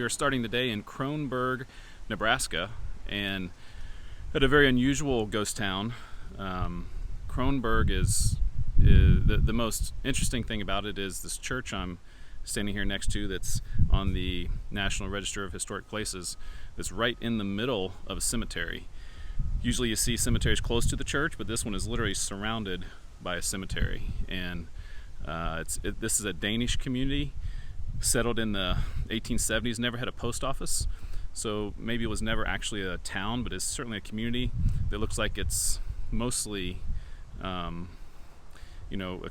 are starting the day in Kronborg, Nebraska, and at a very unusual ghost town. Kronborg is the most interesting thing about it is this church I'm standing here next to that's on the National Register of Historic Places that's right in the middle of a cemetery. Usually you see cemeteries close to the church, but this one is literally surrounded by a cemetery. And this is a Danish community settled in the 1870s, never had a post office. So maybe it was never actually a town, but it's certainly a community that looks like it's mostly a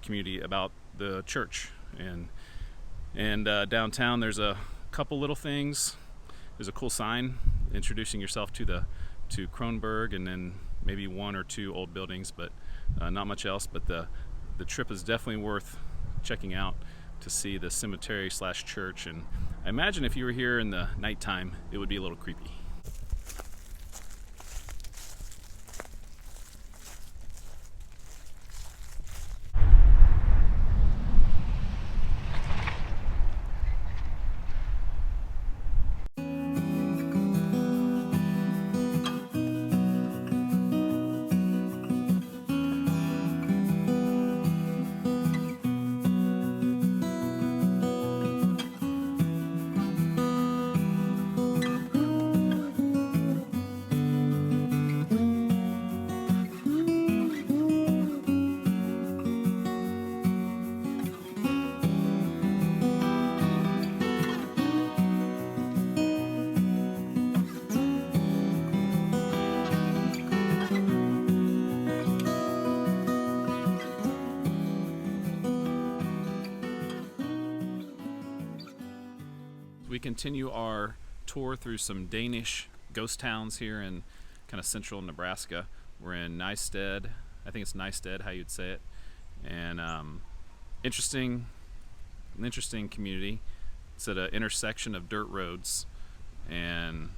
community about the church. And downtown there's a couple little things. There's a cool sign introducing yourself to Kronborg, and then maybe one or two old buildings, but not much else. But the trip is definitely worth checking out to see the cemetery / church. And I imagine if you were here in the nighttime, it would be a little creepy. We continue our tour through some Danish ghost towns here in kind of central Nebraska. We're in Nysted. I think it's Nysted, how you'd say it. And interesting community. It's at an intersection of dirt roads, and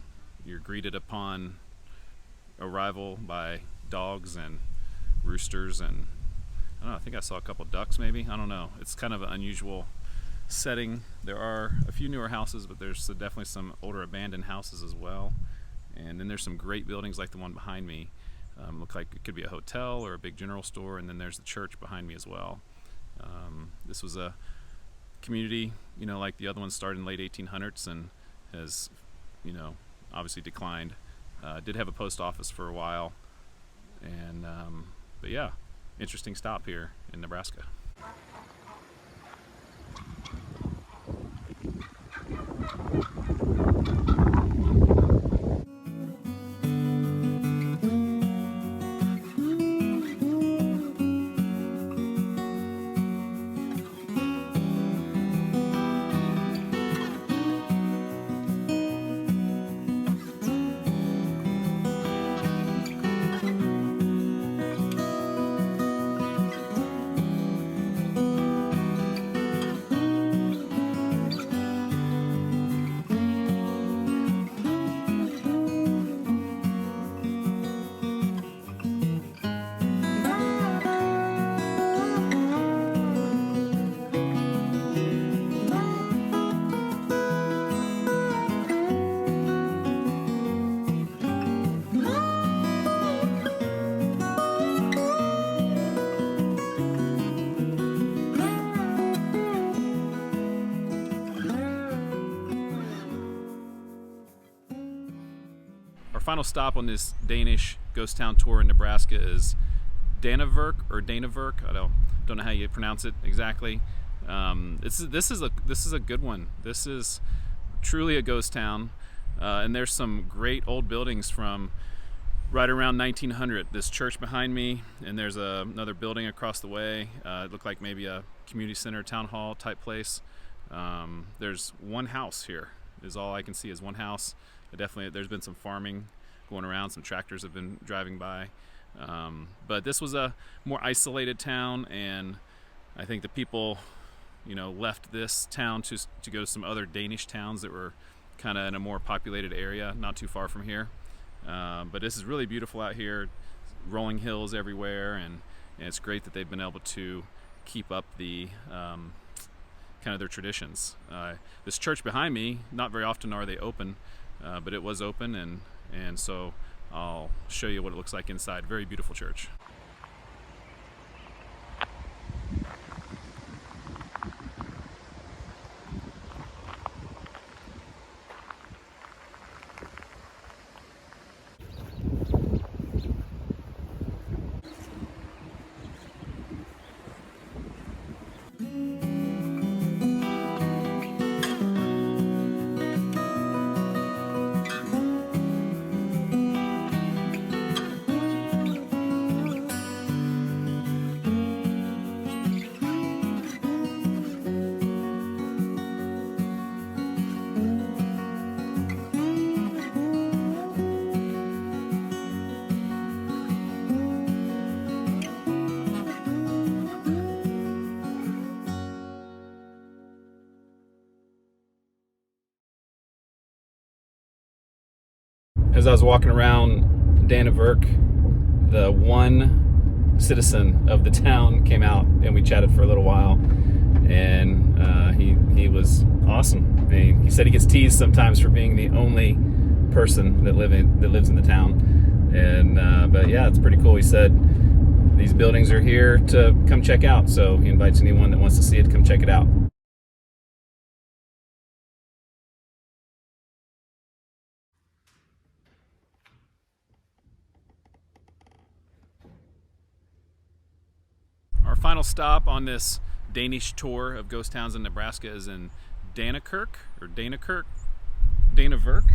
you're greeted upon arrival by dogs and roosters, and I don't know, I think I saw a couple ducks maybe. I don't know. It's kind of an unusual setting. There are a few newer houses, but there's definitely some older abandoned houses as well. And then there's some great buildings like the one behind me. Look like it could be a hotel or a big general store, and then there's the church behind me as well. This was a community, like the other one, started in late 1800s and has, obviously declined. Did have a post office for a while, and but yeah, interesting stop here in Nebraska. Our final stop on this Danish ghost town tour in Nebraska is Dannevirke or Dannevirke. I don't know how you pronounce it exactly. This is a good one. This is truly a ghost town, and there's some great old buildings from right around 1900. This church behind me, and there's another building across the way. It looked like maybe a community center, town hall type place. There's one house here. Is all I can see is one house. There's been some farming going around. Some tractors have been driving by. But this was a more isolated town, and I think the people, left this town to go to some other Danish towns that were kind of in a more populated area, not too far from here. But this is really beautiful out here, rolling hills everywhere, and it's great that they've been able to keep up the kind kind of their traditions. This church behind me, not very often are they open, but it was open, and so I'll show you what it looks like inside. Very beautiful church. As I was walking around Dannevirke, the one citizen of the town came out and we chatted for a little while, and he was awesome. I mean, he said he gets teased sometimes for being the only person that lives in the town, and but yeah, it's pretty cool. He said these buildings are here to come check out, so he invites anyone that wants to see it to come check it out. Our final stop on this Danish tour of ghost towns in Nebraska is in Dannevirke. Dannevirke.